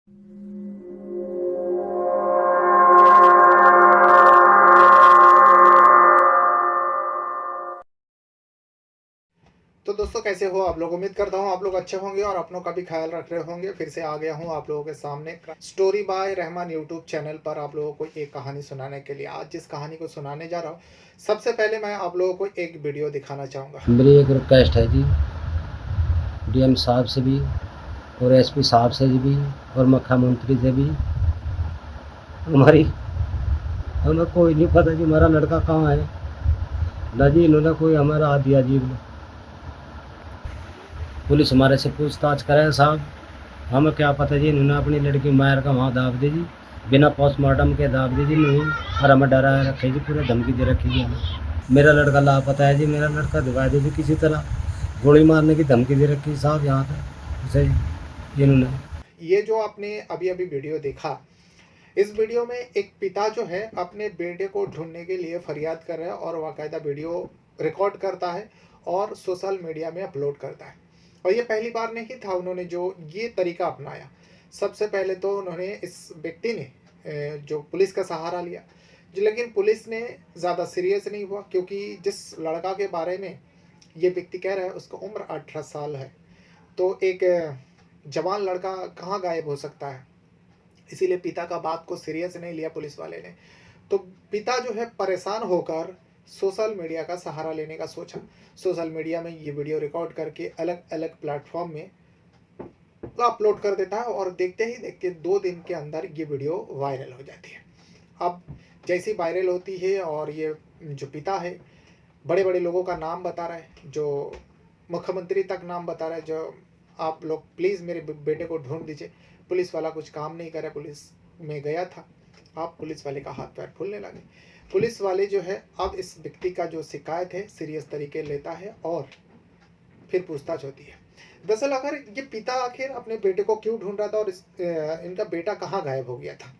तो दोस्तों कैसे हो आप लोग। उम्मीद करता हूँ आप लोग अच्छे होंगे और अपनों का भी ख्याल रख रहे होंगे। फिर से आ गया हूँ आप लोगों के सामने story by Rahman YouTube channel पर आप लोगों को एक कहानी सुनाने के लिए। आज जिस कहानी को सुनाने जा रहा हूँ, सबसे पहले मैं आप लोगों को एक वीडियो दिखाना चाहूँगा। मेरी एक रिक्वेस्ट है जी, डीएम साहब से भी और एसपी साहब से भी और मुख्यमंत्री से भी। हमें कोई नहीं पता जी हमारा लड़का कहाँ है, ना जी इन्होंने कोई हमारा हाथ दिया जी। पुलिस हमारे से पूछताछ करे साहब, हमें क्या पता जी इन्होंने अपनी लड़की मायर का वहाँ दाब दी जी, बिना पोस्टमार्टम के दाब दी जी नहीं। और हमें डरा रखे जी, पूरे धमकी दे रखी जी हमें। मेरा लड़का लापता है जी, मेरा लड़का दिखा दे जी, किसी तरह गोली मारने की धमकी दे रखी साहब यहाँ पे उसे इन्होंने। ये जो आपने अभी अभी वीडियो देखा, इस वीडियो में एक पिता जो है अपने बेटे को ढूंढने के लिए फरियाद कर रहा है और बाकायदा वीडियो रिकॉर्ड करता है और सोशल मीडिया में अपलोड करता है। और ये पहली बार नहीं था उन्होंने जो ये तरीका अपनाया। सबसे पहले तो उन्होंने इस व्यक्ति ने जो पुलिस का सहारा लिया, लेकिन पुलिस ने ज़्यादा सीरियस नहीं हुआ, क्योंकि जिस लड़का के बारे में ये व्यक्ति कह रहा है उसका उम्र 18 साल है। तो एक जवान लड़का कहाँ गायब हो सकता है। इसीलिए पिता का बात को सीरियस नहीं लिया पुलिस वाले ने। तो पिता जो है परेशान होकर सोशल मीडिया का सहारा लेने का सोचा। सोशल मीडिया में ये वीडियो रिकॉर्ड करके अलग अलग प्लेटफॉर्म में अपलोड कर देता है और देखते ही देखते 2 दिन के अंदर ये वीडियो वायरल हो जाती है। अब जैसी वायरल होती है और ये जो पिता है बड़े बड़े लोगों का नाम बता रहा है, जो मुख्यमंत्री तक नाम बता रहा है, जो आप लोग प्लीज़ मेरे बेटे को ढूंढ दीजिए। पुलिस वाला कुछ काम नहीं करे। पुलिस में गया था, आप पुलिस वाले का हाथ पैर फूलने लगे। पुलिस वाले जो है अब इस व्यक्ति का जो शिकायत है सीरियस तरीके लेता है और फिर पूछताछ होती है। दरअसल अगर ये पिता आखिर अपने बेटे को क्यों ढूंढ रहा था और इनका बेटा कहाँ गायब हो गया था।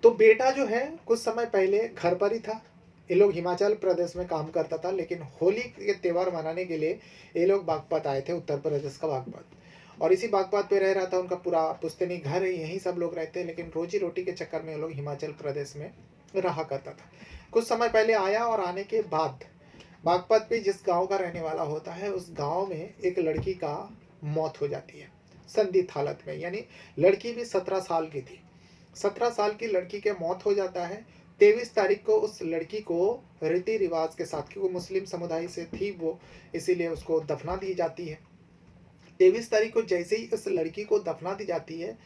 तो बेटा जो है कुछ समय पहले घर पर ही था। ये लोग हिमाचल प्रदेश में काम करता था, लेकिन होली के त्यौहार मनाने के लिए ये लोग बागपत आए थे, उत्तर प्रदेश का बागपत। और इसी बागपत पे रह रहा था। उनका पूरा पुश्तैनी घर है, यहीं सब लोग रहते हैं, लेकिन रोजी रोटी के चक्कर में ये लोग हिमाचल प्रदेश में रहा करता था। कुछ समय पहले आया और आने के बाद बागपत पे जिस गांव का रहने वाला होता है, उस गांव में एक लड़की का मौत हो जाती है संदिग्ध हालत में। यानी लड़की भी 17 साल की थी। 17 साल की लड़की के मौत हो जाता है। 23 तारीख को उस लड़की को रीति रिवाज के साथ, क्योंकि मुस्लिम समुदाय से थी वो, इसीलिए उसको दफना दी जाती है। 23 तारीख को जैसे ही उस लड़की को दफना दी जाती है,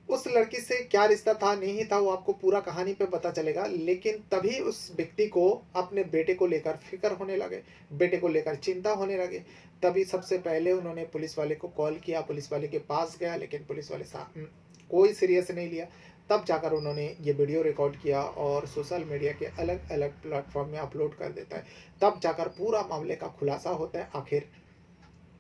उस लड़की से क्या रिश्ता था नहीं था वो आपको पूरा कहानी पे पता चलेगा। लेकिन तभी उस व्यक्ति को अपने बेटे को लेकर फिक्र होने लगे, बेटे को लेकर चिंता होने लगे। तभी सबसे पहले उन्होंने पुलिस वाले को कॉल किया, पुलिस वाले के पास गया, लेकिन पुलिस वाले कोई सीरियस नहीं लिया। तब जाकर उन्होंने ये वीडियो रिकॉर्ड किया और सोशल मीडिया के अलग अलग प्लेटफॉर्म में अपलोड कर देता है। तब जाकर पूरा मामले का खुलासा होता है, आखिर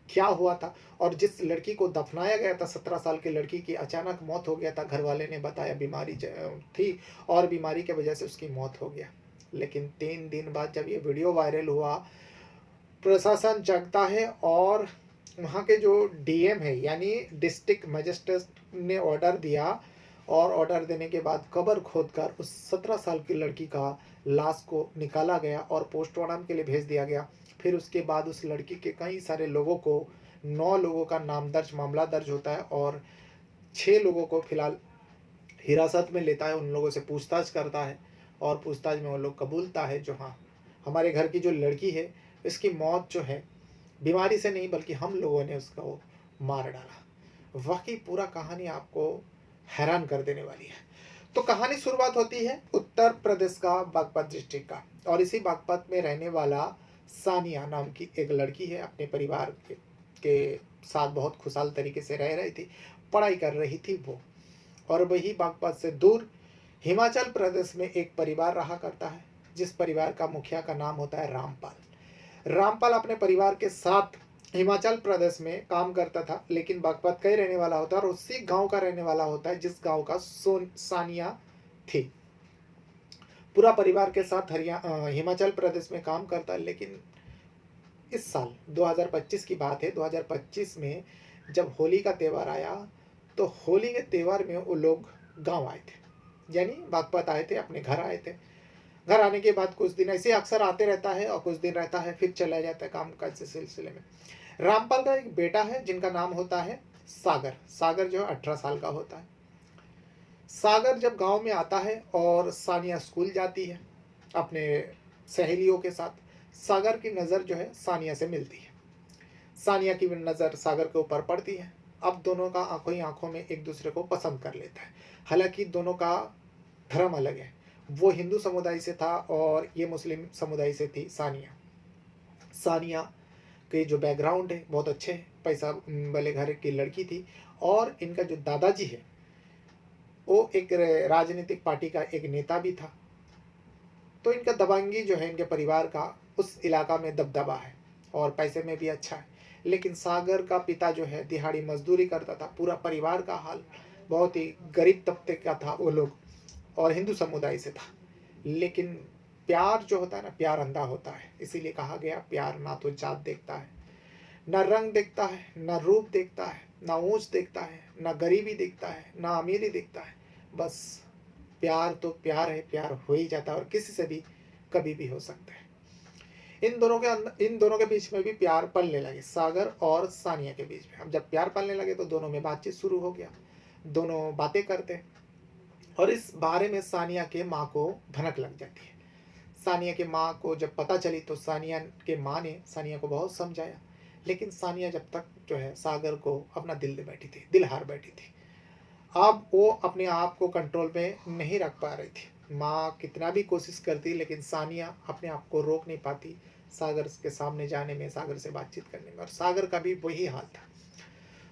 क्या हुआ था। और जिस लड़की को दफनाया गया था, 17 साल की लड़की की अचानक मौत हो गया था। घर वाले ने बताया बीमारी थी और बीमारी की वजह से उसकी मौत हो गया। लेकिन 3 दिन बाद जब ये वीडियो वायरल हुआ, प्रशासन जगता है और वहाँ के जो डीएम है यानी डिस्ट्रिक्ट मजिस्ट्रेट ने ऑर्डर दिया। और ऑर्डर देने के बाद कब्र खोदकर उस 17 साल की लड़की का लाश को निकाला गया और पोस्टमार्टम के लिए भेज दिया गया। फिर उसके बाद उस लड़की के कई सारे लोगों को, 9 लोगों का मामला दर्ज होता है और 6 लोगों को फिलहाल हिरासत में लेता है। उन लोगों से पूछताछ करता है और पूछताछ में वो लोग कबूलता है जो हाँ, हमारे घर की जो लड़की है इसकी मौत जो है बीमारी से नहीं बल्कि हम लोगों ने उसको मार डाला। वाकई पूरा कहानी आपको हैरान कर देने वाली है। तो कहानी शुरुआत होती है उत्तर प्रदेश का बागपत डिस्ट्रिक्ट का, और इसी बागपत में रहने वाला सानिया नाम की एक लड़की है। अपने परिवार के साथ बहुत खुशहाल तरीके से रह रही थी, पढ़ाई कर रही थी वो। और वही बागपत से दूर हिमाचल प्रदेश में एक परिवार रहा करता है, जिस परिवार का मुखिया का नाम होता है रामपाल। रामपाल अपने परिवार के साथ हिमाचल प्रदेश में काम करता था, लेकिन बागपत का ही रहने वाला होता है और उसी गांव का रहने वाला होता है जिस गांव का सानिया थी। पूरा परिवार के साथ हिमाचल प्रदेश में काम करता है। लेकिन इस साल 2025 की बात है, 2025 में जब होली का त्यौहार आया तो होली के त्यौहार में वो लोग गांव आए थे, यानी बागपत आए थे, अपने घर आए थे। घर आने के बाद कुछ दिन ऐसे अक्सर आते रहता है और कुछ दिन रहता है, फिर चला जाता है काम काज के सिलसिले में। रामपाल का एक बेटा है जिनका नाम होता है सागर। सागर जो है 18 साल का होता है। सागर जब गांव में आता है और सानिया स्कूल जाती है अपने सहेलियों के साथ, सागर की नज़र जो है सानिया से मिलती है। सानिया की नज़र सागर के ऊपर पड़ती है। अब दोनों का आंखों ही आंखों में एक दूसरे को पसंद कर लेता है। हालांकि दोनों का धर्म अलग है, वो हिंदू समुदाय से था और ये मुस्लिम समुदाय से थी सानिया। सानिया के जो बैकग्राउंड है बहुत अच्छे है, पैसा वाले घर की लड़की थी और इनका जो दादाजी है वो एक राजनीतिक पार्टी का एक नेता भी था। तो इनका दबंगी जो है इनके परिवार का उस इलाका में दबदबा है और पैसे में भी अच्छा है। लेकिन सागर का पिता जो है दिहाड़ी मजदूरी करता था। पूरा परिवार का हाल बहुत ही गरीब तबके का था वो लोग, और हिंदू समुदाय से था। लेकिन प्यार जो होता है ना, प्यार अंधा होता है। इसीलिए कहा गया प्यार ना तो जात देखता है, ना रंग देखता है, ना रूप देखता है, ना ऊंच देखता है, ना गरीबी देखता है, ना अमीरी देखता है। बस प्यार तो प्यार है, प्यार हो ही जाता है और किसी से भी कभी भी हो सकता है। इन दोनों के बीच में भी प्यार पलने लगे, सागर और सानिया के बीच में। अब जब प्यार पलने लगे तो दोनों में बातचीत शुरू हो गया। दोनों बातें करते और इस बारे में सानिया के माँ को भनक लग जाती है। सानिया के माँ को जब पता चली तो सानिया के माँ ने सानिया को बहुत समझाया। लेकिन सानिया जब तक जो है सागर को अपना दिल दे बैठी थी, दिल हार बैठी थी। अब वो अपने आप को कंट्रोल में नहीं रख पा रही थी। माँ कितना भी कोशिश करती लेकिन सानिया अपने आप को रोक नहीं पाती सागर के सामने जाने में, सागर से बातचीत करने में। और सागर का भी वही हाल था।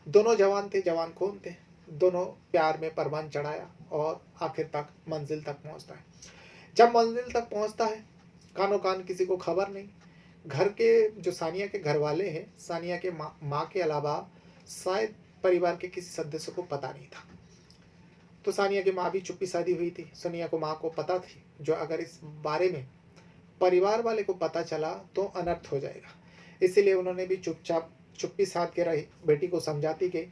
दोनों जवान थे, जवान खून थे। दोनों प्यार में परवान चढ़ाया और आखिर तक मंजिल तक पहुंचता है। जब मंजिल तक पहुंचता है कानो कान किसी को खबर नहीं। घर के जो सानिया के घर वाले हैं, सानिया के माँ के अलावा शायद परिवार के किसी सदस्य को पता नहीं था। तो सानिया की माँ भी चुप्पी साधी हुई थी। सानिया को माँ को पता थी जो अगर इस बारे में परिवार वाले को पता चला तो अनर्थ हो जाएगा। इसीलिए उन्होंने भी चुपचाप चुप्पी साध के रही, बेटी को समझाती गई।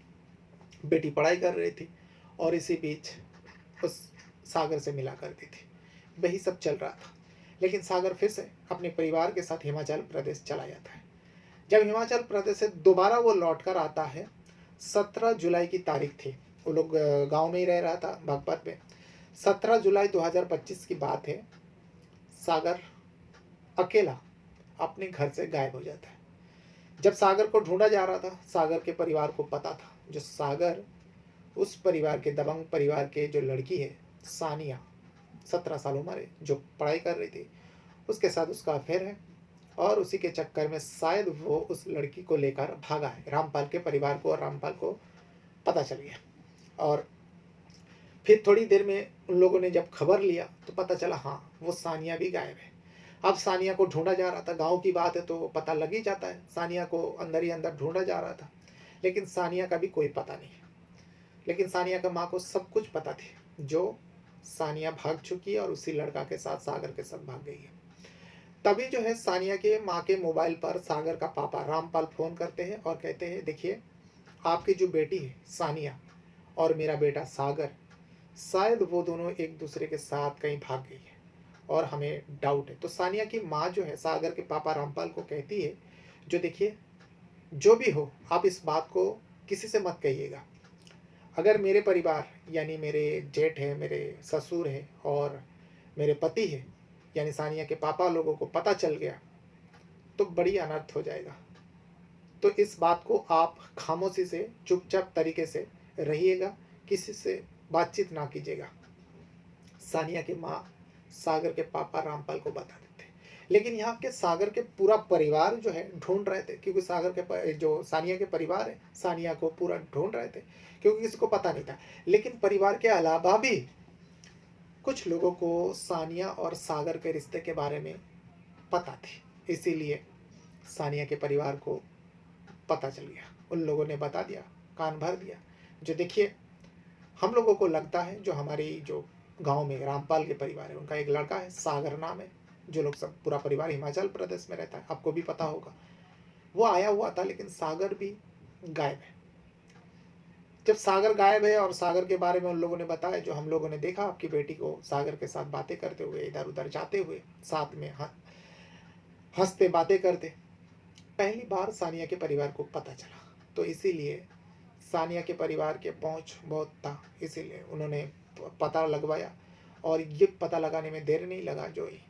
बेटी पढ़ाई कर रही थी और इसी बीच उस सागर से मिला करती थी। वही सब चल रहा था। लेकिन सागर फिर से अपने परिवार के साथ हिमाचल प्रदेश चला जाता है। जब हिमाचल प्रदेश से दोबारा वो लौट कर आता है, 17 जुलाई की तारीख थी। वो लोग गांव में ही रह रहा था बागपत में। 17 जुलाई 2025 की बात है। सागर अकेला अपने घर से गायब हो जाता है। जब सागर को ढूंढा जा रहा था, सागर के परिवार को पता था जो सागर उस परिवार के दबंग परिवार के जो लड़की है सानिया, 17 साल उम्र है, जो पढ़ाई कर रही थी, उसके साथ उसका अफेयर है और उसी के चक्कर में शायद वो उस लड़की को लेकर भागा है। रामपाल के परिवार को और रामपाल को पता चल गया। और फिर थोड़ी देर में उन लोगों ने जब खबर लिया तो पता चला हाँ वो सानिया भी गायब है। अब सानिया को ढूंढा जा रहा था। गांव की बात है तो पता लग ही जाता है। सानिया को अंदर ही अंदर ढूंढा जा रहा था, लेकिन सानिया का भी कोई पता नहीं। लेकिन सानिया का माँ को सब कुछ पता थी जो सानिया भाग चुकी है और उसी लड़का के साथ सागर के साथ भाग गई है। तभी जो है सानिया के माँ के मोबाइल पर सागर का पापा रामपाल फ़ोन करते हैं और कहते हैं देखिए आपकी जो बेटी है सानिया और मेरा बेटा सागर, शायद वो दोनों एक दूसरे के साथ कहीं भाग गई है और हमें डाउट है। तो सानिया की माँ जो है सागर के पापा रामपाल को कहती है जो देखिए जो भी हो आप इस बात को किसी से मत कहिएगा। अगर मेरे परिवार यानी मेरे जेठ है, मेरे ससुर है और मेरे पति है यानी सानिया के पापा लोगों को पता चल गया तो बड़ी अनर्थ हो जाएगा। तो इस बात को आप खामोशी से चुपचाप तरीके से रहिएगा, किसी से बातचीत ना कीजिएगा। सानिया की माँ सागर के पापा रामपाल को बता देते। लेकिन यहाँ के सागर के पूरा परिवार जो है ढूंढ रहे थे, क्योंकि सागर के जो सानिया के परिवार है सानिया को पूरा ढूंढ रहे थे क्योंकि किसी को पता नहीं था। लेकिन परिवार के अलावा भी कुछ लोगों को सानिया और सागर के रिश्ते के बारे में पता थी, इसीलिए सानिया के परिवार को पता चल गया। उन लोगों ने बता दिया, कान भर दिया जो देखिए हम लोगों को लगता है जो हमारी जो गांव में रामपाल के परिवार है उनका एक लड़का है सागर नाम है, जो लोग सब पूरा परिवार हिमाचल प्रदेश में रहता है, आपको भी पता होगा। वो आया हुआ था लेकिन सागर भी गायब है। जब सागर गायब है और सागर के बारे में उन लोगों ने बताया, जो हम लोगों ने देखा आपकी बेटी को सागर के साथ बातें करते हुए, इधर उधर जाते हुए, साथ में हंसते बातें करते, पहली बार सानिया के परिवार को पता चला। तो इसीलिए सानिया के परिवार के पहुंच बहुत था, इसीलिए उन्होंने पता लगवाया। और ये पता लगाने में देर नहीं लगा, जो ही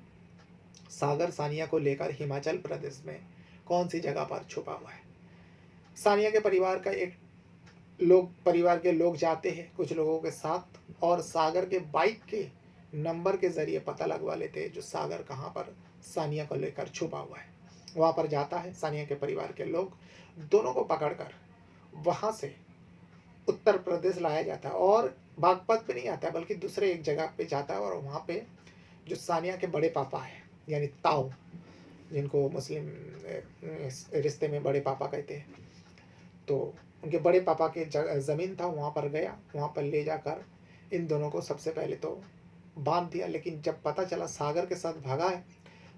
सागर सानिया को लेकर हिमाचल प्रदेश में कौन सी जगह पर छुपा हुआ है। सानिया के परिवार के लोग जाते हैं कुछ लोगों के साथ, और सागर के बाइक के नंबर के जरिए पता लगवा लेते हैं जो सागर कहाँ पर सानिया को लेकर छुपा हुआ है। वहाँ पर जाता है सानिया के परिवार के लोग, दोनों को पकड़कर वहाँ से उत्तर प्रदेश लाया जाता है, और बागपत पे नहीं आता है बल्कि दूसरे एक जगह पे जाता है। और वहाँ पे जो सानिया के बड़े पापा हैं, यानी ताऊ, जिनको मुस्लिम रिश्ते में बड़े पापा कहते हैं, तो उनके बड़े पापा के ज़मीन था, वहाँ पर गया। वहाँ पर ले जाकर इन दोनों को सबसे पहले तो बांध दिया। लेकिन जब पता चला सागर के साथ भागा है,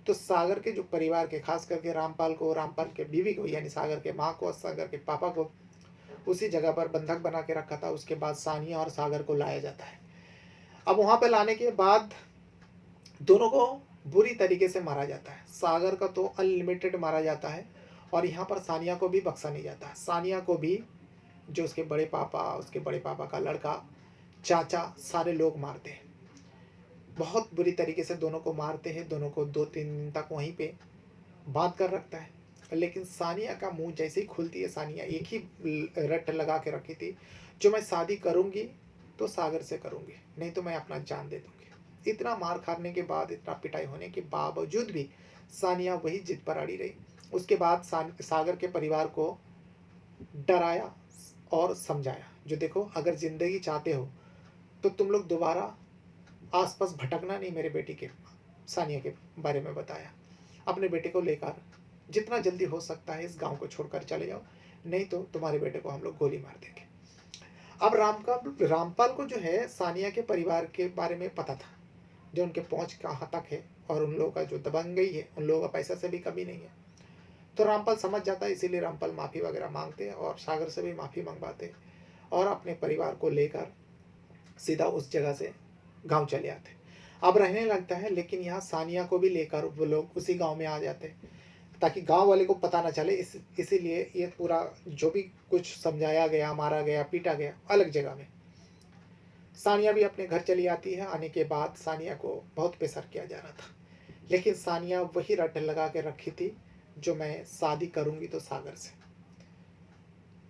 तो सागर के जो परिवार के, खास करके रामपाल के बीवी को, यानी सागर के माँ को और सागर के पापा को उसी जगह पर बंधक बना के रखा था। उसके बाद सानिया और सागर को लाया जाता है। अब वहाँ पे लाने के बाद दोनों को बुरी तरीके से मारा जाता है। सागर का तो अनलिमिटेड मारा जाता है, और यहाँ पर सानिया को भी बख्शा नहीं जाता है। सानिया को भी जो उसके बड़े पापा का लड़का, चाचा, सारे लोग मारते हैं। बहुत बुरी तरीके से दोनों को मारते हैं। दोनों को 2-3 दिन तक वहीं पे बांध कर रखता है। लेकिन सानिया का मुंह जैसे ही खुलती है, सानिया एक ही रट लगा के रखी थी, जो मैं शादी करूंगी तो सागर से करूंगी, नहीं तो मैं अपना जान दे दूंगी। इतना मार खाने के बाद, इतना पिटाई होने के बावजूद भी सानिया वही जिद पर अड़ी रही। उसके बाद सागर के परिवार को डराया और समझाया, जो देखो अगर ज़िंदगी चाहते हो तो तुम लोग दोबारा आसपास भटकना नहीं। मेरे बेटी के, सानिया के बारे में बताया, अपने बेटे को लेकर जितना जल्दी हो सकता है इस गांव को छोड़कर चले जाओ, नहीं तो तुम्हारे बेटे को हम लोग गोली मार देंगे। अब रामपाल को जो है सानिया के परिवार के बारे में पता था, जो उनके पहुंच कहाँ तक है, और उन लोगों का जो दबंगई है, उन लोगों का पैसा से भी कमी नहीं है। तो रामपाल समझ जाता है, इसीलिए रामपाल माफ़ी वगैरह मांगते हैं और सागर से भी माफ़ी मंगवाते हैं, और अपने परिवार को लेकर सीधा उस जगह से गांव चले आते। अब रहने लगता है। लेकिन यहाँ सानिया को भी लेकर वो लोग उसी गांव में आ जाते हैं, ताकि गांव वाले को पता ना चले। इसीलिए ये पूरा जो भी कुछ समझाया गया, मारा गया, पीटा गया, अलग जगह में। सानिया भी अपने घर चली आती है। आने के बाद सानिया को बहुत प्रेशर किया जा रहा था, लेकिन सानिया वही रट लगा के रखी थी, जो मैं शादी करूंगी तो सागर से।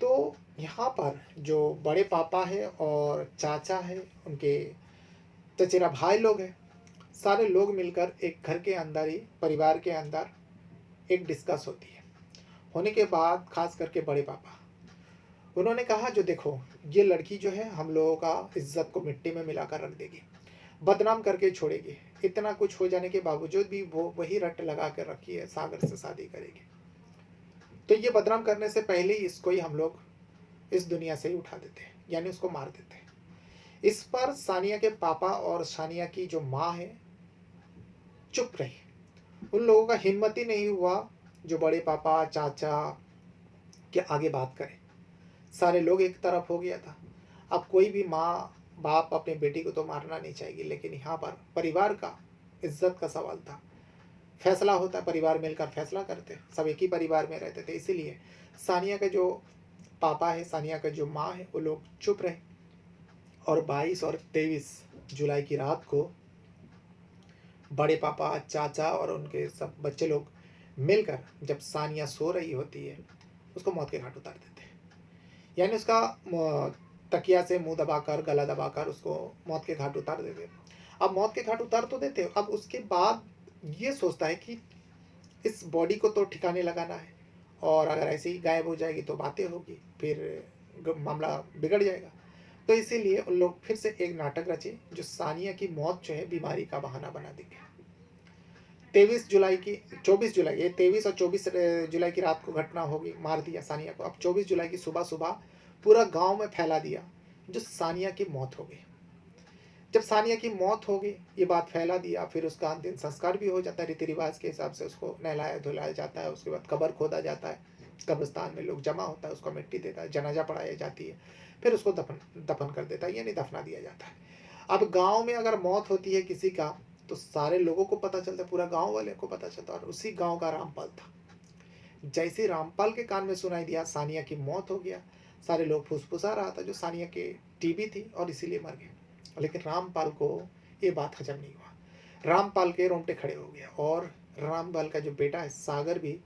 तो यहाँ पर जो बड़े पापा है और चाचा है, उनके चचेरा भाई लोग हैं, सारे लोग मिलकर एक घर के अंदर ही, परिवार के अंदर एक डिस्कस होती है। होने के बाद खास करके बड़े पापा, उन्होंने कहा, जो देखो ये लड़की जो है हम लोगों का इज्जत को मिट्टी में मिलाकर रख देगी, बदनाम करके छोड़ेगी। इतना कुछ हो जाने के बावजूद भी वो वही रट लगा कर रखी है, सागर से शादी करेगी। तो ये बदनाम करने से पहले ही इसको ही हम लोग इस दुनिया से ही उठा देते हैं, यानी उसको मार देते हैं। इस पर सानिया के पापा और सानिया की जो माँ है चुप रही। उन लोगों का हिम्मत ही नहीं हुआ जो बड़े पापा चाचा के आगे बात करें। सारे लोग एक तरफ हो गया था। अब कोई भी माँ बाप अपने बेटी को तो मारना नहीं चाहेगी, लेकिन यहाँ पर परिवार का इज्जत का सवाल था। फैसला होता है, परिवार मिलकर फैसला करते, सब एक ही परिवार में रहते थे। इसीलिए सानिया का जो पापा है, सानिया का जो माँ है, वो लोग चुप रहे। और 22 और 23 जुलाई की रात को बड़े पापा चाचा और उनके सब बच्चे लोग मिलकर, जब सानिया सो रही होती है, उसको मौत के घाट उतार देते हैं। यानी उसका तकिया से मुंह दबाकर, गला दबाकर उसको मौत के घाट उतार देते। अब मौत के घाट उतार तो देते, अब उसके बाद ये सोचता है कि इस बॉडी को तो ठिकाने लगाना है, और अगर ऐसे ही गायब हो जाएगी तो बातें होगी, फिर मामला बिगड़ जाएगा। तो इसीलिए उन लोग फिर से एक नाटक रचे, जो सानिया की मौत जो है बीमारी का बहाना बना देंगे। 24 जुलाई ये 23 और 24 जुलाई की रात को घटना होगी, मार दिया सानिया को। अब 24 जुलाई की सुबह सुबह पूरा गांव में फैला दिया जो सानिया की मौत हो गई। जब सानिया की मौत हो गई, ये बात फैला दिया, फिर उसका अंतिम संस्कार भी हो जाता है। रीति रिवाज के हिसाब से उसको नहलाया धुलाया जाता है। उसके बाद कब्र खोदा जाता है, कब्रिस्तान में लोग जमा होता है, उसको मिट्टी देता है, जनाजा पढ़ाई जाती है। फिर उसको दफन कर देता है, यानी दफना दिया जाता है। अब गांव में अगर मौत होती है किसी का तो सारे लोगों को पता चलता है, पूरा गांव वाले को पता चलता है। और उसी गांव का रामपाल था। जैसे ही रामपाल के कान में सुनाई दिया सानिया की मौत हो गया, सारे लोग फुसफुसा रहा था जो सानिया के टीबी थी और इसीलिए मर गए। लेकिन रामपाल को ये बात हजम नहीं हुआ। रामपाल के रोंगटे खड़े हो गया। और रामपाल का जो बेटा है सागर भी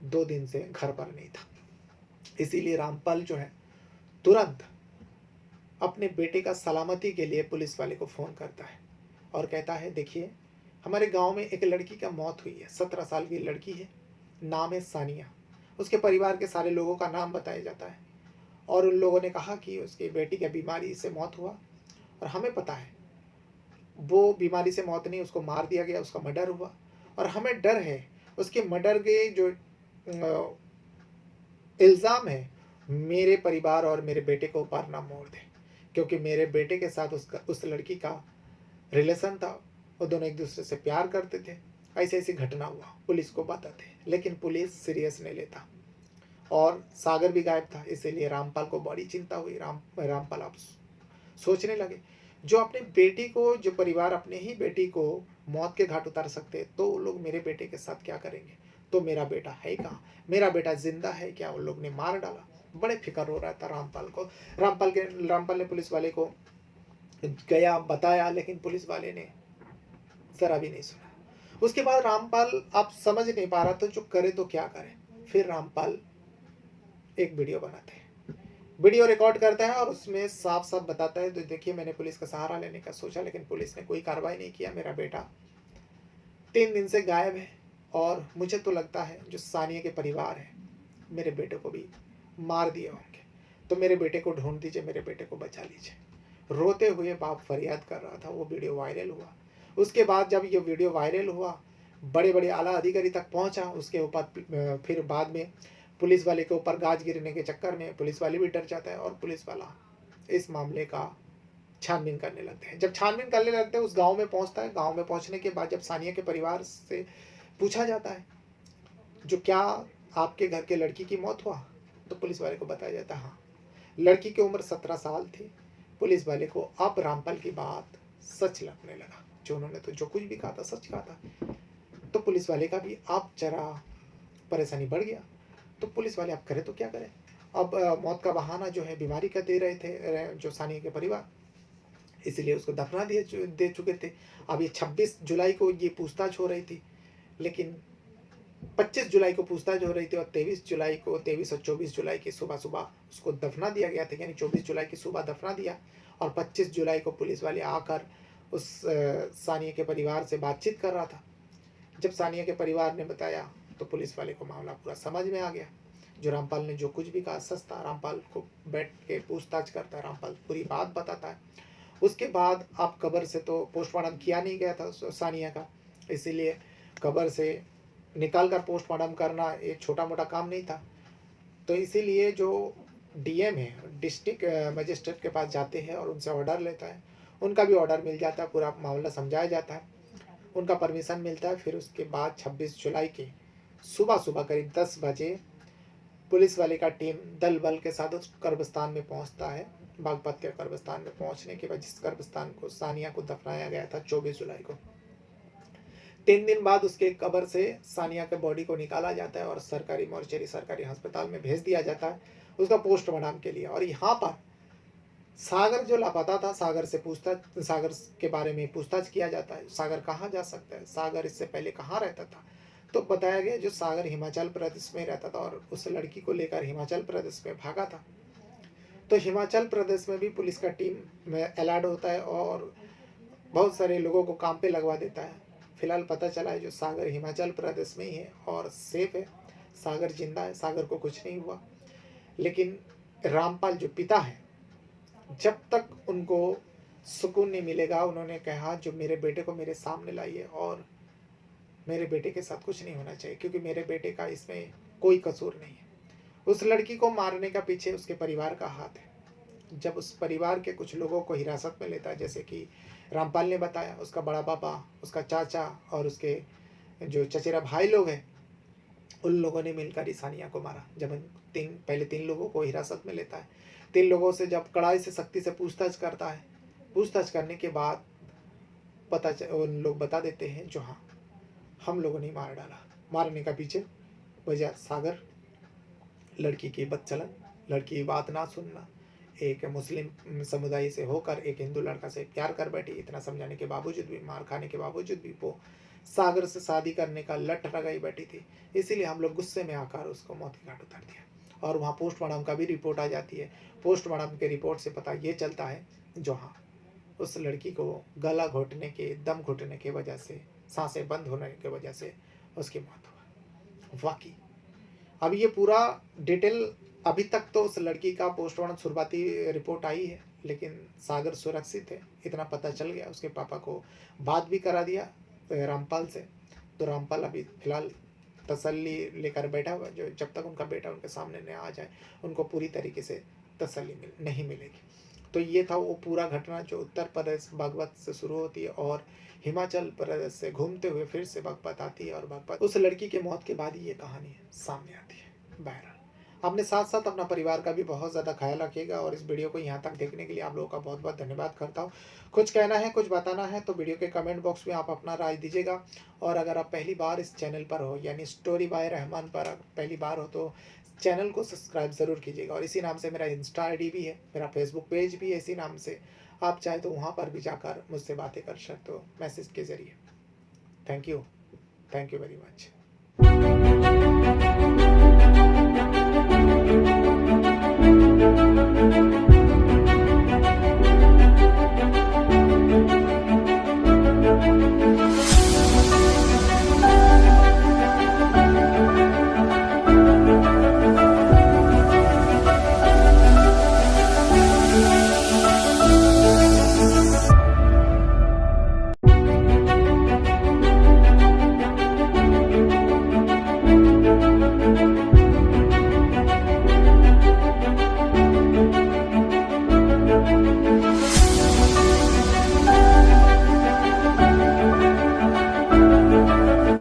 2 दिन से घर पर नहीं था। इसीलिए रामपाल जो है तुरंत अपने बेटे का सलामती के लिए पुलिस वाले को फ़ोन करता है और कहता है, देखिए हमारे गांव में एक लड़की का मौत हुई है, 17 साल की लड़की है, नाम है सानिया। उसके परिवार के सारे लोगों का नाम बताया जाता है और उन लोगों ने कहा कि उसकी बेटी की बीमारी से मौत हुआ और हमें पता है वो बीमारी से मौत नहीं, उसको मार दिया गया, उसका मर्डर हुआ। और हमें डर है उसके मर्डर के जो इल्ज़ाम है मेरे परिवार और मेरे बेटे को ऊपर ना मोड़ दे, क्योंकि मेरे बेटे के साथ उस लड़की का रिलेशन था, वो दोनों एक दूसरे से प्यार करते थे। ऐसी ऐसी घटना हुआ, पुलिस को बताते, लेकिन पुलिस सीरियस नहीं लेता। और सागर भी गायब था, इसीलिए रामपाल को बड़ी चिंता हुई। रामपाल आप सोचने लगे, जो अपने बेटी को, जो परिवार अपने ही बेटी को मौत के घाट उतार सकते तो वो लोग मेरे बेटे के साथ क्या करेंगे। तो मेरा बेटा है कहाँ, मेरा बेटा जिंदा है क्या, उन लोग ने मार डाला। बड़े फिक्र हो रहा था रामपाल को। रामपाल ने पुलिस वाले को गया बताया, लेकिन पुलिस वाले ने जरा भी नहीं सुना। उसके बाद रामपाल आप समझ नहीं पा रहा था जो करे तो क्या करे। फिर रामपाल एक वीडियो बनाते हैं, वीडियो रिकॉर्ड करता है और उसमें साफ साफ बताता है, तो देखिए मैंने पुलिस का सहारा लेने का सोचा लेकिन पुलिस ने कोई कार्रवाई नहीं किया। मेरा बेटा 3 दिन से गायब है और मुझे तो लगता है जो सानिया के परिवार है मेरे बेटे को भी मार दिए होंगे। तो मेरे बेटे को ढूंढ दीजिए, मेरे बेटे को बचा लीजिए। रोते हुए बाप फरियाद कर रहा था। वो वीडियो वायरल हुआ। उसके बाद जब ये वीडियो वायरल हुआ, बड़े बड़े आला अधिकारी तक पहुंचा। उसके ऊपर फिर बाद में पुलिस वाले के ऊपर गाज गिरने के चक्कर में पुलिस वाले भी डर जाता है और पुलिस वाला इस मामले का छानबीन करने लगते हैं। जब छानबीन करने लगते हैं उस गांव में पहुंचता है। गांव में पहुंचने के बाद जब सानिया के परिवार से पूछा जाता है जो क्या आपके घर के लड़की की मौत हुआ, तो पुलिस वाले को बताया जाता है हाँ, लड़की की उम्र 17 साल थी। पुलिस वाले को अब रामपाल की बात सच लगने लगा, जो उन्होंने तो जो कुछ भी कहा था सच कहा था। तो पुलिस वाले का भी अब जरा परेशानी बढ़ गया। तो पुलिस वाले अब करे तो क्या करें। अब मौत का बहाना जो है बीमारी का दे रहे थे जो सानिया के परिवार, इसलिए उसको दफना दे चुके थे। अब ये 26 जुलाई को ये पूछताछ हो रही थी, लेकिन 25 जुलाई को पूछताछ हो रही थी और 23 और 24 जुलाई की सुबह सुबह उसको दफना दिया गया था। यानी 24 जुलाई की सुबह दफना दिया और 25 जुलाई को पुलिस वाले आकर उस सानिया के परिवार से बातचीत कर रहा था। जब सानिया के परिवार ने बताया तो पुलिस वाले को मामला पूरा समझ में आ गया। जो रामपाल ने जो कुछ भी कहा सच था। रामपाल को बैठ के पूछताछ करता है, रामपाल पूरी बात बताता है। उसके बाद अब कब्र से तो पोस्टमार्टम किया नहीं गया था सानिया का, इसीलिए कब्र से निकाल कर पोस्टमार्टम करना एक छोटा मोटा काम नहीं था। तो इसीलिए जो डीएम है, डिस्ट्रिक्ट मजिस्ट्रेट के पास जाते हैं और उनसे ऑर्डर लेता है। उनका भी ऑर्डर मिल जाता है, पूरा मामला समझाया जाता है, उनका परमिशन मिलता है। फिर उसके बाद 26 जुलाई की सुबह करीब 10 बजे पुलिस वाले का टीम दल बल के साथ उस कब्रिस्तान में पहुंचता है। बागपत के कब्रिस्तान में पहुंचने के बाद जिस कब्रिस्तान को सानिया को दफनाया गया था 24 जुलाई को, 3 दिन बाद उसके कब्र से सानिया के बॉडी को निकाला जाता है और सरकारी मोर्चरी, सरकारी अस्पताल में भेज दिया जाता है उसका पोस्टमार्टम के लिए। और यहाँ पर सागर जो लापता था, सागर के बारे में पूछताछ किया जाता है। सागर कहाँ जा सकता है, सागर इससे पहले कहाँ रहता था, तो बताया गया जो सागर हिमाचल प्रदेश में रहता था और उस लड़की को लेकर हिमाचल प्रदेश में भागा था। तो हिमाचल प्रदेश में भी पुलिस का टीम में अलर्ट होता है और बहुत सारे लोगों को काम पे लगवा देता है। फिलहाल पता चला है जो सागर हिमाचल प्रदेश में ही है और सेफ है, सागर जिंदा है, सागर को कुछ नहीं हुआ। लेकिन रामपाल जो पिता है, जब तक उनको सुकून नहीं मिलेगा, उन्होंने कहा जो मेरे बेटे को मेरे सामने लाइए और मेरे बेटे के साथ कुछ नहीं होना चाहिए, क्योंकि मेरे बेटे का इसमें कोई कसूर नहीं है। उस लड़की को मारने का पीछे उसके परिवार का हाथ है। जब उस परिवार के कुछ लोगों को हिरासत में लेता है, जैसे कि रामपाल ने बताया उसका बड़ा पापा, उसका चाचा और उसके जो चचेरा भाई लोग हैं, उन लोगों ने मिलकर सानिया को मारा। जब पहले 3 लोगों को हिरासत में लेता है, 3 लोगों से जब कड़ाई से सख्ती से पूछताछ करता है, पूछताछ करने के बाद उन लोग बता देते हैं जो हाँ, हम लोगों ने मार डाला। मारने का पीछे वजह सागर, लड़की की बदचलन, लड़की की बात ना सुनना, एक मुस्लिम समुदाय से होकर एक हिंदू लड़का से प्यार कर बैठी। इतना समझाने के बावजूद भी, मार खाने के बावजूद भी वो सागर से शादी करने का लट लगाई बैठी थी। इसीलिए हम लोग गुस्से में आकर उसको मौत के घाट उतार दिया। और वहाँ पोस्टमार्टम का भी रिपोर्ट आ जाती है। पोस्टमार्टम के रिपोर्ट से पता ये चलता है जो हाँ, उस लड़की को गला घोटने के, दम घुटने की वजह से, सांसें बंद होने की वजह से उसकी मौत हुआ। वाकई अब ये पूरा डिटेल, अभी तक तो उस लड़की का पोस्टमार्टम शुरुआती रिपोर्ट आई है, लेकिन सागर सुरक्षित है, इतना पता चल गया। उसके पापा को बात भी करा दिया रामपाल से। तो रामपाल अभी फिलहाल तसल्ली लेकर बैठा हुआ, जो जब तक उनका बेटा उनके सामने न आ जाए उनको पूरी तरीके से तसल्ली नहीं मिलेगी। तो ये था वो पूरा घटना जो उत्तर प्रदेश बागपत से शुरू होती है और हिमाचल प्रदेश से घूमते हुए फिर से बागपत आती है और बागपत उस लड़की के मौत के बाद ही ये कहानी सामने आती है। बहरहाल अपने साथ साथ अपना परिवार का भी बहुत ज़्यादा ख्याल रखिएगा और इस वीडियो को यहाँ तक देखने के लिए आप लोगों का बहुत बहुत धन्यवाद करता हूँ। कुछ कहना है, कुछ बताना है तो वीडियो के कमेंट बॉक्स में आप अपना राय दीजिएगा। और अगर आप पहली बार इस चैनल पर हो, यानी स्टोरी बाय रहमान पर पहली बार हो, तो चैनल को सब्सक्राइब ज़रूर कीजिएगा। और इसी नाम से मेरा इंस्टा ID भी है, मेरा फेसबुक पेज भी है इसी नाम से। आप चाहे तो वहाँ पर भी जाकर मुझसे बातें कर सकते हो मैसेज के ज़रिए। Thank you very much.